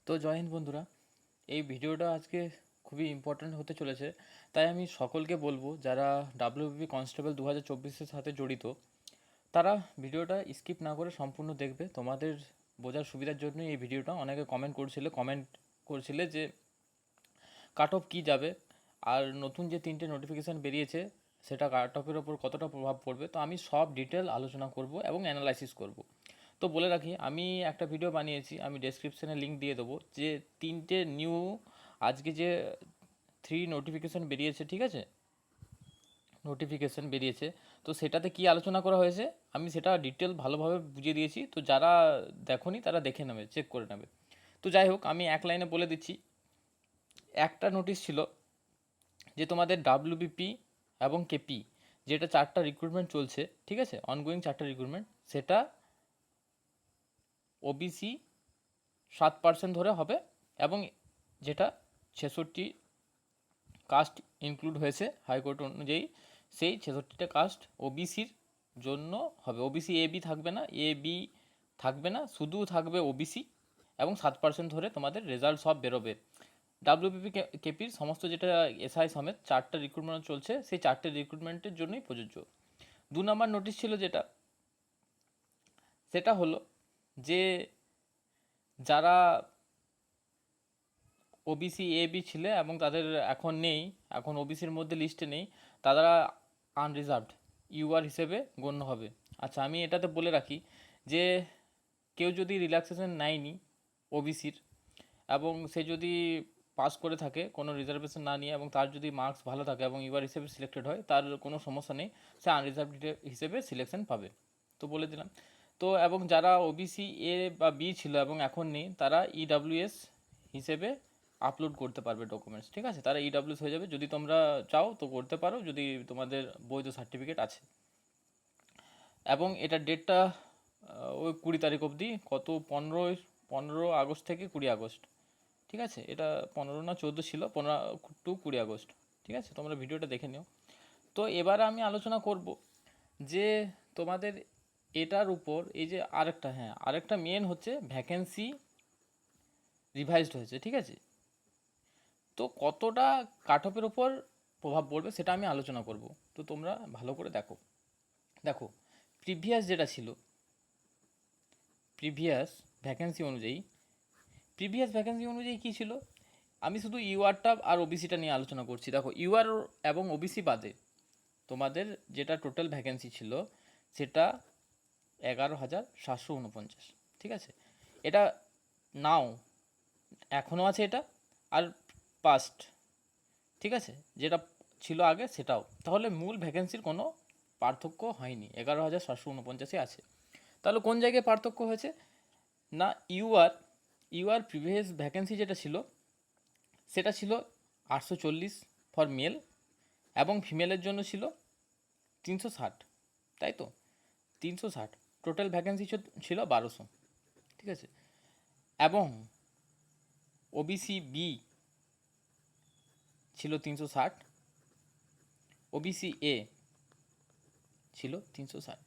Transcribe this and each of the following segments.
তো জয় হিন্দ বন্ধুরা, এই ভিডিওটা আজকে খুবই ইম্পর্ট্যান্ট হতে চলেছে। তাই আমি সকলকে বলবো যারা ডাব্লিউবিপি কনস্টেবল 2024-এর সাথে জড়িত, তারা ভিডিওটা স্কিপ না করে সম্পূর্ণ দেখবে। তোমাদের বোঝার সুবিধার জন্য এই ভিডিওটা অনেকে কমেন্ট করছিলে যে কাট অফ কী যাবে, আর নতুন যে 3টে নোটিফিকেশান বেরিয়েছে সেটা কাট অফের ওপর কতটা প্রভাব পড়বে। তো আমি সব ডিটেল আলোচনা করব এবং অ্যানালাইসিস করব। তো বলে রাখি, আমি একটা ভিডিও বানিয়েছি, আমি ডেসক্রিপশানে লিঙ্ক দিয়ে দেবো, যে 3টে নিউ আজকে যে নোটিফিকেশান বেরিয়েছে, ঠিক আছে, নোটিফিকেশান বেরিয়েছে, তো সেটাতে কি আলোচনা করা হয়েছে আমি সেটা ডিটেল ভালোভাবে বুঝিয়ে দিয়েছি। তো যারা দেখোনি তারা দেখে নেবে, চেক করে নেবে। তো যাই হোক, আমি এক লাইনে বলে দিচ্ছি। একটা নোটিশ ছিল যে তোমাদের ডাব্লিউবিপি এবং কেপি, যেটা 4টা রিক্রুটমেন্ট চলছে, ঠিক আছে, অনগোয়িং 4টা রিক্রুটমেন্ট, সেটা ওবিসি 7% ধরে হবে, এবং যেটা 66 কাস্ট ইনক্লুড হয়েছে হাইকোর্ট অনুযায়ী, সেই 66টা কাস্ট ওবিসির জন্য হবে। ওবিসি এ বি থাকবে না, এ বি থাকবে না, শুধু থাকবে ওবিসি, এবং 7% ধরে তোমাদের রেজাল্ট সব বেরোবে। ডাব্লিউবিপি কেপির সমস্ত যেটা এসআই সমেত 4টা রিক্রুটমেন্ট চলছে, সেই 4টে রিক্রুটমেন্টের জন্যই প্রযোজ্য। 2 নম্বর নোটিশ ছিল যেটা, সেটা হলো যে যারা ওবিসি এ বি ছিল এবং তাদের এখন নেই, এখন ওবিসির মধ্যে লিস্টে নেই, তারা আনরিজার্ভড ইউআর হিসেবে গণ্য হবে। আচ্ছা, আমি এটাতে বলে রাখি যে কেউ যদি রিল্যাক্সেশন নেয়নি ওবিসির, এবং সে যদি পাস করে থাকে কোনো রিজার্ভেশন না নিয়ে, এবং তার যদি মার্কস ভালো থাকে এবং ইউআর হিসেবে সিলেক্টেড হয়, তার কোনো সমস্যা নেই, সে আনরিজার্ভড হিসেবে সিলেকশন পাবে। তো বলে দিলাম। তো এবং যারা ওবিসি এ বা বি ছিল এবং এখন নেই, তারা ইডাব্লিউএস হিসেবে আপলোড করতে পারবে ডকুমেন্টস, ঠিক আছে, তারা ইডাব্লিউএস হয়ে যাবে। যদি তোমরা চাও তো করতে পারো, যদি তোমাদের বৈধ সার্টিফিকেট আছে। এবং এটার ডেটটা ওই 20 তারিখ অবধি, কত 15 আগস্ট থেকে 20 আগস্ট, ঠিক আছে, এটা 15 না 14 ছিল, 15 টু 20 আগস্ট, ঠিক আছে, তোমরা ভিডিওটা দেখে নিও। তো এবার আমি আলোচনা করব যে তোমাদের এটার উপর, এই যে আরেকটা মেন হচ্ছে ভ্যাকেন্সি রিভাইজড হয়েছে, ঠিক আছে। তো কতটা কাট অফের ওপর প্রভাব পড়বে সেটা আমি আলোচনা করব। তো তোমরা ভালো করে দেখো। দেখো, প্রিভিয়াস যেটা ছিল, প্রিভিয়াস ভ্যাকেন্সি অনুযায়ী প্রিভিয়াস ভ্যাকেন্সি অনুযায়ী কী ছিল, আমি শুধু ইউআরটা আর ওবিসিটা নিয়ে আলোচনা করছি। দেখো, ইউআর এবং ওবিসি বাদে তোমাদের যেটা টোটাল ভ্যাকেন্সি ছিল সেটা 11,749, ঠিক আছে। এটা নাও এখনও আছে এটা, আর পাস্ট, ঠিক আছে, যেটা ছিল আগে সেটাও, তাহলে মূল ভ্যাকেন্সির কোনো পার্থক্য হয়নি, 11,749 আছে। তাহলে কোন জায়গায় পার্থক্য হয়েছে না, ইউআর প্রিভিয়াস ভ্যাকেন্সি যেটা ছিল সেটা ছিল 840 ফর মেল, এবং ফিমেলের জন্য ছিল 360, তাই তো, 360, টোটাল ভ্যাকেন্সি ছিল 1200, ঠিক আছে। এবং ওবিসি বি ছিল 360, ওবিসি এ ছিল 360,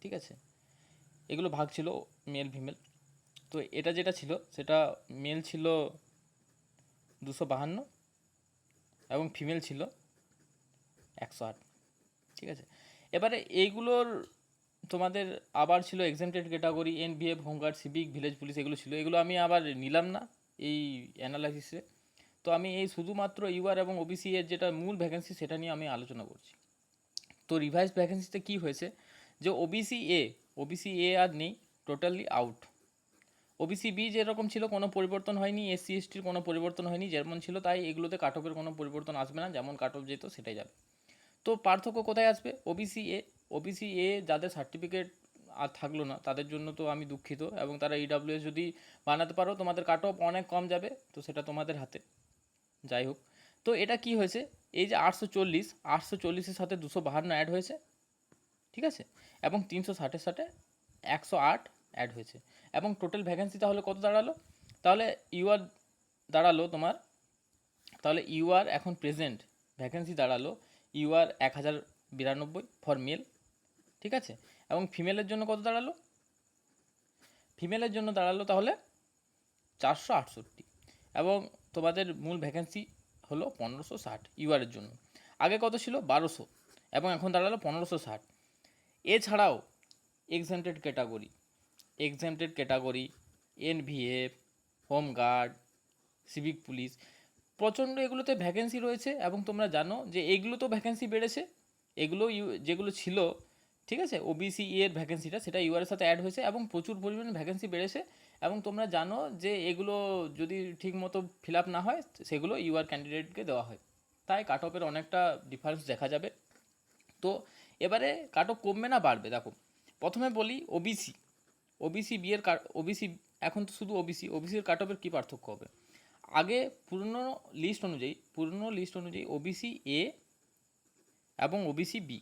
ঠিক আছে। এগুলো ভাগ ছিল মেল ফিমেল। তো এটা যেটা ছিল সেটা মেল ছিল 252 এবং ফিমেল ছিল 108, ঠিক আছে। এবারে এইগুলোর তোমাদের আবার ছিল exempted category, NVF, home guard, civic, village police, এগুলো ছিল, এগুলো আমি আবার নিলাম না এই অ্যানালাইসিসে। তো আমি এই শুধুমাত্র ইউআর এবং ওবিসি এর যেটা মূল ভ্যাকেন্সি সেটা নিয়ে আমি আলোচনা করছি। তো রিভাইজ ভ্যাকেন্সিতে কী হয়েছে, যে ওবিসি এ আর নেই, টোটালি আউট। ওবিসি বি যেরকম ছিল কোনো পরিবর্তন হয়নি, এসসি এসটির কোনো পরিবর্তন হয়নি, যেমন ছিল তাই, এগুলোতে কাট অফের কোনো পরিবর্তন আসবে না, যেমন কাট অফ যেত সেটাই যাবে। তো পার্থক্য কোথায় আসবে, ওবিসি এ যাদের সার্টিফিকেট আর থাকলো না তাদের জন্য তো আমি দুঃখিত, এবং তারা ইডাব্লিউএস যদি বানাতে পারো তোমাদের কাট অফ অনেক কম যাবে, তো সেটা তোমাদের হাতে। যাই হোক, তো এটা কি হয়েছে, এই যে 840-840-এর সাথে 252 অ্যাড হয়েছে, ঠিক আছে, এবং 360-এর সাথে 108 অ্যাড হয়েছে, এবং টোটাল ভ্যাকেন্সি তাহলে কত দাঁড়ালো, তাহলে ইউআর দাঁড়ালো তোমার, তাহলে ইউআর এখন প্রেজেন্ট ভ্যাকেন্সি দাঁড়ালো ইউআর 1092 ফর মেল, ঠিক আছে, এবং ফিমেলের জন্য কত দাঁড়ালো, ফিমেলের জন্য দাঁড়ালো তাহলে 468 এবং তোমাদের মূল ভ্যাকেন্সি হলো 1560 ইউআরের জন্য। আগে কত ছিল 1200 এবং এখন দাঁড়ালো 1560। এছাড়াও exempted category NVF, home guard, civic police, প্রচণ্ড এগুলোতে ভ্যাকেন্সি রয়েছে এবং তোমরা জানো যে এইগুলোতেও ভ্যাকেন্সি বেড়েছে। এগুলো যেগুলো ছিল, ঠিক আছে, ওবিসি এর ভ্যাকেন্সিটা সেটা ইউআরের সাথে অ্যাড হয়েছে এবং প্রচুর পরিমাণে ভ্যাকেন্সি বেড়েছে এবং তোমরা জানো যে এগুলো যদি ঠিক মতো ফিল আপ না হয় সেগুলো ইউআর ক্যান্ডিডেটকে দেওয়া হয়, তাই কাট অফের অনেকটা ডিফারেন্স দেখা যাবে। তো এবারে কাট অফ কমবে না বাড়বে, দেখো প্রথমে বলি ওবিসি বিয়ের ওবিসি, এখন তো শুধু ওবিসির কাট অফের কী পার্থক্য হবে। আগে পুরনো লিস্ট অনুযায়ী ওবিসি এ এবং ওবিসি বি,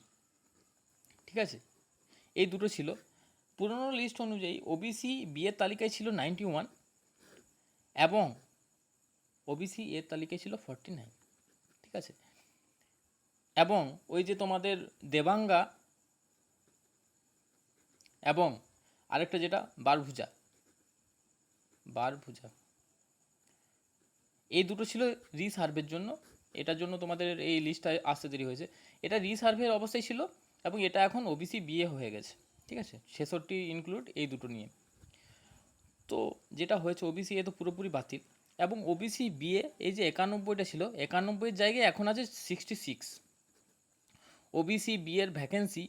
ঠিক আছে, এই দুটো ছিল। পুরনো লিস্ট অনুযায়ী ওবিসি বি এর তালিকায় ছিল 91 এবং ওবিসি এর তালিকায় ছিল 49, ঠিক আছে। এবং ওই যে তোমাদের দেবাঙ্গা এবং আরেকটা যেটা বারভুজা, এই দুটো ছিল রিসার্ভের জন্য। এটার জন্য তোমাদের এই লিস্টটা আসতে দেরি হয়েছে। এটা রিসার্ভের অবস্থায় ছিল এবং এটা এখন ওবিসি বিএ হয়ে গেছে, ঠিক আছে, 66 ইনক্লুড এই দুটো নিয়ে। তো যেটা হয়েছে ওবিসি এ তো পুরোপুরি বাতিল এবং ওবিসি বিএ এই যে 91টা ছিল 91-এর জায়গায় এখন আছে 66। ওবিসি বিএর ভ্যাকেন্সি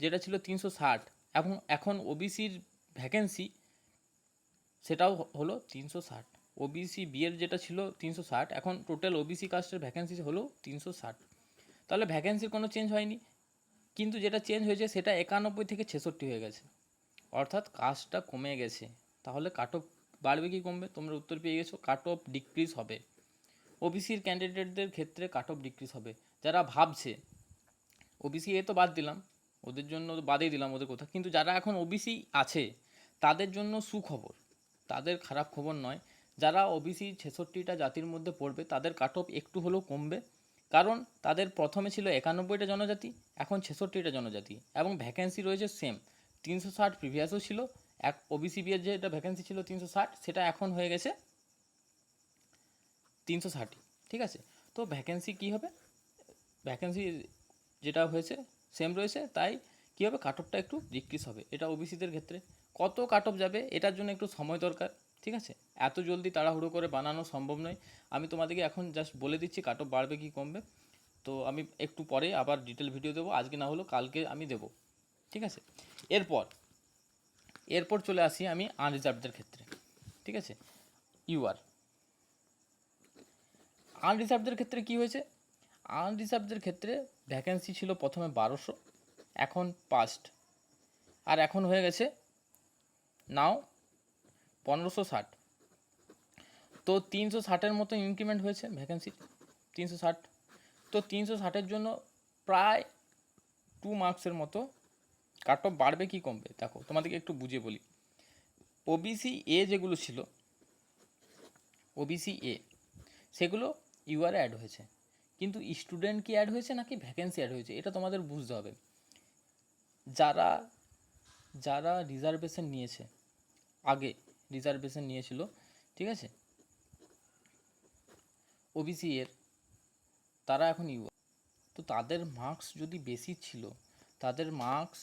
যেটা ছিল 360 এবং এখন ওবিসির ভ্যাকেন্সি সেটাও হলো 360। ওবিসি বিয়ের যেটা ছিল 360, এখন টোটাল ওবিসি কাস্টের ভ্যাকেন্সি হলো 360। তাহলে ভ্যাকেন্সির কোনো চেঞ্জ হয়নি, কিন্তু যেটা চেঞ্জ হয়েছে সেটা 91 থেকে 66 হয়ে গেছে, অর্থাৎ কাস্টটা কমে গেছে। তাহলে কাট অফ বাড়বে কি কমবে? তোমরা উত্তর পেয়ে গেছো, কাট অফ ডিক্রিজ হবে। ওবিসির ক্যান্ডিডেটদের ক্ষেত্রে কাট অফ ডিক্রিজ হবে। যারা ভাবছে ওবিসি এ তো বাদ দিলাম, ওদের জন্য বাদই দিলাম ওদের কথা, কিন্তু যারা এখন ওবিসি আছে তাদের জন্য সুখবর, তাদের খারাপ খবর নয়। যারা ওবিসি 66টা জাতির মধ্যে পড়বে তাদের কাট অফ একটু হলেও কমবে, কারণ তাদের প্রথমে ছিল 91টা জনজাতি, এখন 66টা জনজাতি এবং ভ্যাকেন্সি রয়েছে সেম 360। প্রিভিয়াসও ছিল এক ওবিসি বিয়ের যেটা ভ্যাকেন্সি ছিল 360, সেটা এখন হয়ে গেছে 360, ঠিক আছে। তো ভ্যাকেন্সি কী হবে, ভ্যাকেন্সি যেটা হয়েছে সেম রয়েছে, তাই কী হবে, কাট অফটা একটু ডিক্রিজ হবে। এটা ওবিসিদের ক্ষেত্রে কত কাট অফ যাবে এটার জন্য একটু সময় দরকার, ঠিক আছে, এত জলদি তাড়াহুড়ো করে বানানো সম্ভব নয়। আমি তোমাদেরকে এখন জাস্ট বলে দিচ্ছি কাট অফ বাড়বে কি কমবে। তো আমি একটু পরে আবার ডিটেল ভিডিও দেবো, আজকে না হলেও কালকে আমি দেবো, ঠিক আছে। এরপর চলে আসি আমি আনরিজার্ভদের ক্ষেত্রে, ঠিক আছে। আনরিজার্ভদের ক্ষেত্রে কি হয়েছে, আনরিজার্ভদের ক্ষেত্রে ভ্যাকেন্সি ছিল প্রথমে 1200, এখন পাস্ট, আর এখন হয়ে গেছে নাও 1560। তো 360-এর মতো ইনক্রিমেন্ট হয়েছে ভ্যাকেন্সি, 360। তো 360-এর জন্য প্রায় 2 মার্কসের মতো কাট অফ বাড়বে কি কমবে, দেখো তোমাদেরকে একটু বুঝিয়ে বলি। ওবিসি এ যেগুলো ছিল, ওবিসি এ সেগুলো ইউআরে অ্যাড হয়েছে, কিন্তু স্টুডেন্ট কি অ্যাড হয়েছে নাকি ভ্যাকেন্সি অ্যাড হয়েছে এটা তোমাদের বুঝতে হবে। যারা যারা রিজার্ভেশন নিয়েছে, আগে রিজার্ভেশন নিয়েছিল, ঠিক আছে, ওবিসি এর, তারা এখন ইউআর, তো তাদের মার্কস যদি বেশি ছিল, তাদের মার্কস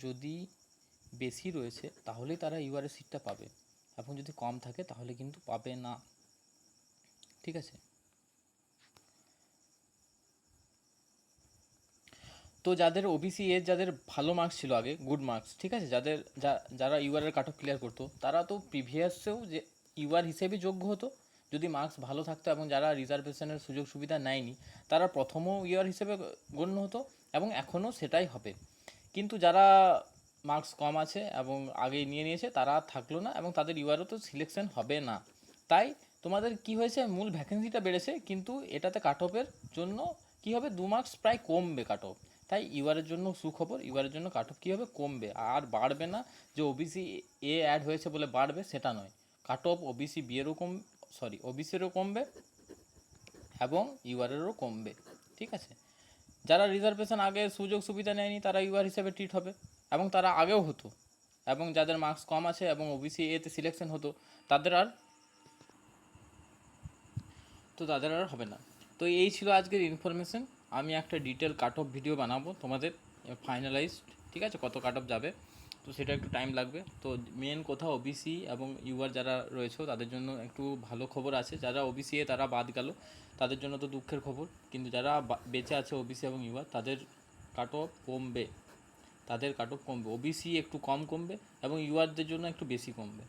যদি বেশি রয়েছে তাহলেই তারা ইউআরের সিটটা পাবে, এখন যদি কম থাকে তাহলে কিন্তু পাবে না, ঠিক আছে। তো যাদের ওবিসি এর যাদের ভালো মার্কস ছিল আগে, গুড মার্কস, ঠিক আছে, যারা ইউআরের কাট অফ ক্লিয়ার করতো তারা তো প্রিভিয়াসেও যে ইউআর হিসেবে যোগ্য হতো যদি মার্কস ভালো থাকতো, এবং যারা রিজার্ভেশনের সুযোগ সুবিধা নেয়নি তারা প্রথমও ইউআর হিসেবে গণ্য হতো এবং এখনও সেটাই হবে। কিন্তু যারা মার্কস কম আছে এবং আগেই নিয়ে নিয়েছে তারা থাকলো না এবং তাদের ইউআরও তো সিলেকশন হবে না। তাই তোমাদের কি হয়েছে, মূল ভ্যাকেন্সিটা বেড়েছে কিন্তু এটাতে কাট অফের জন্য কি হবে, 2 মার্কস প্রায় কমবে কাট অফ। তাই ইউআরের জন্য সুখবর, ইউআরের জন্য কাট অফ কী হবে, কমবে, আর বাড়বে না। যে ওবিসি এ অ্যাড হয়েছে বলে বাড়বে সেটা নয়, কাট অফ ওবিসি বিয়েরও ওবিসিরও কমবে এবং ইউআরেরও কমবে, ঠিক আছে। যারা রিজার্ভেশন আগে সুযোগ সুবিধা নেয়নি তারা ইউআর হিসেবে ট্রিট হবে এবং তারা আগেও হতো, এবং যাদের মার্কস কম আছে এবং ওবিসি এতে সিলেকশন হতো তাদের আর তো তাদের আর হবে না। তো এই ছিল আজকের ইনফরমেশন। আমি একটা ডিটেল কাট অফ ভিডিও বানাবো তোমাদের ফাইনালাইজড, ঠিক আছে, কত কাট অফ যাবে, তো সেটা একটু টাইম লাগবে। তো মেন কথা ওবিসি এবং ইউআর যারা রয়েছে তাদের জন্য একটু ভালো খবর আছে। যারা ওবিসি তারা বাদ গেল, তাদের জন্য তো দুঃখের খবর, কিন্তু যারা বেঁচে আছে ওবিসি এবং ইউআর তাদের কাট অফ কমবে, তাদের কাট অফ কমবে, ওবিসি একটু কম কমবে এবং ইউআরদের জন্য একটু বেশি কমবে।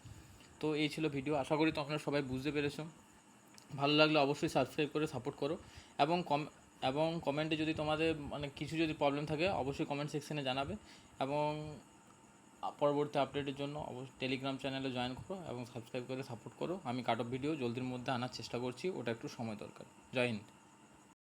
তো এই ছিল ভিডিও, আশা করি তোমরা সবাই বুঝতে পেরেছো। ভালো লাগলে অবশ্যই সাবস্ক্রাইব করে সাপোর্ট করো এবং কমেন্টে যদি তোমাদের মানে কিছু যদি প্রবলেম থাকে অবশ্যই কমেন্ট সেকশনে জানাবে। এবং পরবর্তী আপডেটের জন্য অবশ্যই টেলিগ্রাম চ্যানেলে জয়েন করো এবং সাবস্ক্রাইব করে সাপোর্ট করো। আমি কাট অফ ভিডিও জলদির মধ্যে আনার চেষ্টা করছি, ওটা একটু সময় দরকার। জয় হিন্দ।